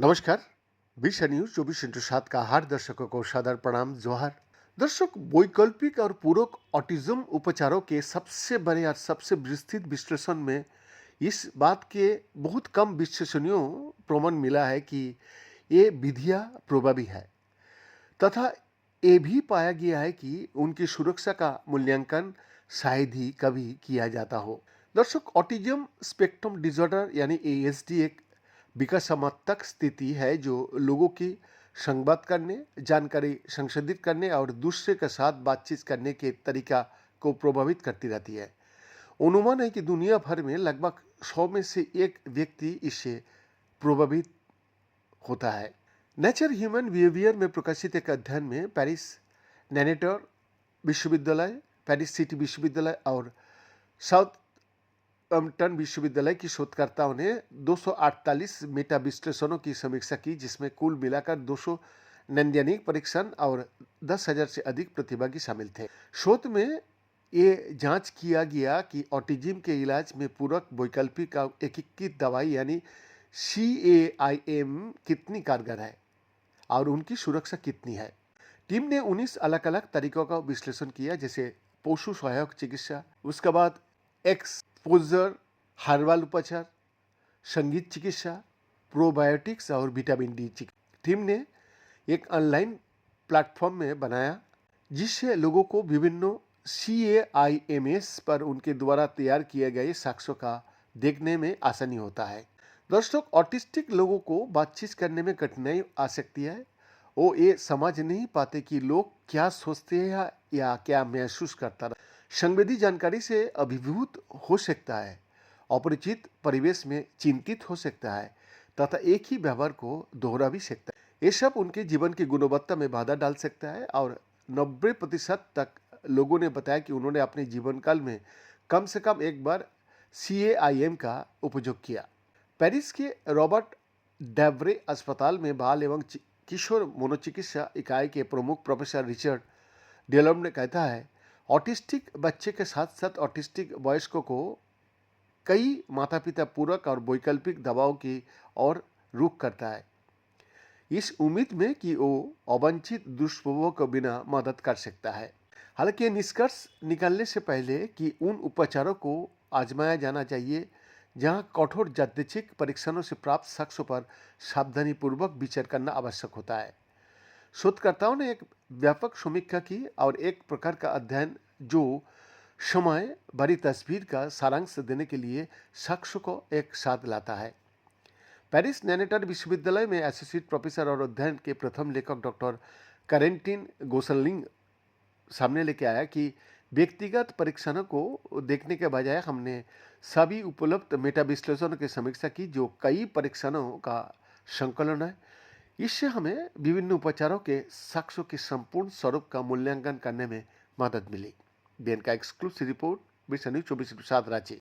नमस्कार। विशा न्यूज 24/7 का हर दर्शकों को सादर प्रणाम जोहार। दर्शक, वैकल्पिक और पूरक ऑटिज्म उपचारों के सबसे बड़े और सबसे विस्तृत विश्लेषण में इस बात के बहुत कम विश्लेषणीय प्रमाण मिला है कि ये विधियां प्रभावी है तथा ये भी पाया गया है कि उनकी सुरक्षा का मूल्यांकन शायद ही कभी किया जाता हो। दर्शक, ऑटिज्म स्पेक्ट्रम डिसऑर्डर यानी एएसडी एक विकासात्मक स्थिति है जो लोगों की संवाद करने, जानकारी संसाधित करने और दूसरे के साथ बातचीत करने के तरीका को प्रभावित करती रहती है। अनुमान है कि दुनिया भर में लगभग 100 में से एक व्यक्ति इससे प्रभावित होता है। नेचर ह्यूमन बिहेवियर में प्रकाशित एक अध्ययन में पेरिस नेनेटर विश्वविद्यालय, पेरिस सिटी विश्वविद्यालय और साउथम्पटन विश्वविद्यालय की शोधकर्ताओं ने 248 मेटा विश्लेषणों की समीक्षा की, जिसमें कुल मिलाकर 200 नैदानिक परीक्षण और 10,000 से अधिक प्रतिभागी शामिल थे। शोध में ये जांच किया गया कि ऑटिज्म के इलाज में पूरक वैकल्पिक और एकीकृत दवाई यानी CAIM कितनी कारगर है और उनकी सुरक्षा कितनी है। टीम ने 19 अलग अलग तरीकों का विश्लेषण किया, जैसे पशु सहायक चिकित्सा, उसके बाद एक्सपोजर, हर्बल उपचार, संगीत चिकित्सा, प्रोबायोटिक्स और विटामिन डी चिकित्सा। टीम ने एक ऑनलाइन प्लेटफॉर्म में बनाया जिससे लोगों को विभिन्न CAIMS पर उनके द्वारा तैयार किए गए साक्ष्यों का देखने में आसानी होता है। दर्शक, ऑटिस्टिक लोगों को बातचीत करने में कठिनाई आ सकती है। वो ये समझ नहीं पाते कि लोग क्या सोचते हैं या क्या महसूस करता है। संवेदी जानकारी से अभिभूत हो सकता है, अपरिचित परिवेश में चिंतित हो सकता है तथा एक ही व्यवहार को दोहरा भी सकता है। ये सब उनके जीवन की गुणवत्ता में बाधा डाल सकता है और 90% तक लोगों ने बताया कि उन्होंने अपने जीवन काल में कम से कम एक बार CAIM का उपयोग किया। पेरिस के रॉबर्ट डेवरे अस्पताल में बाल एवं किशोर मनोचिकित्सा इकाई के प्रमुख प्रोफेसर रिचर्ड डेलम ने कहता है, ऑटिस्टिक बच्चे के साथ साथ ऑटिस्टिक वयस्कों को कई माता पिता पूरक और वैकल्पिक दवाओं की ओर रुख करता है, इस उम्मीद में कि वो अवांछित दुष्प्रभाव के बिना मदद कर सकता है। हालांकि ये निष्कर्ष निकालने से पहले कि उन उपचारों को आजमाया जाना चाहिए जहां कठोर यादृच्छिक परीक्षणों से प्राप्त साक्ष्यों पर सावधानीपूर्वक विचार करना आवश्यक होता है। शोधकर्ताओं ने एक व्यापक समीक्षा की और एक प्रकार का अध्ययन जो समय भरी तस्वीर का सारांश देने के लिए साक्ष्यों को एक साथ लाता है। पेरिस नेनेटर विश्वविद्यालय में एसोसिएट प्रोफेसर और अध्ययन के प्रथम लेखक डॉक्टर करेंटिन गोसलिंग सामने लेके आया कि व्यक्तिगत परीक्षणों को देखने के बजाय हमने सभी उपलब्ध मेटा विश्लेषणों की समीक्षा की जो कई परीक्षणों का संकलन है। इससे हमें विभिन्न उपचारों के साक्ष्यों के संपूर्ण स्वरूप का मूल्यांकन करने में मदद मिली। बीएन का एक्सक्लूसिव रिपोर्ट, विशा न्यूज 24/7 रांची।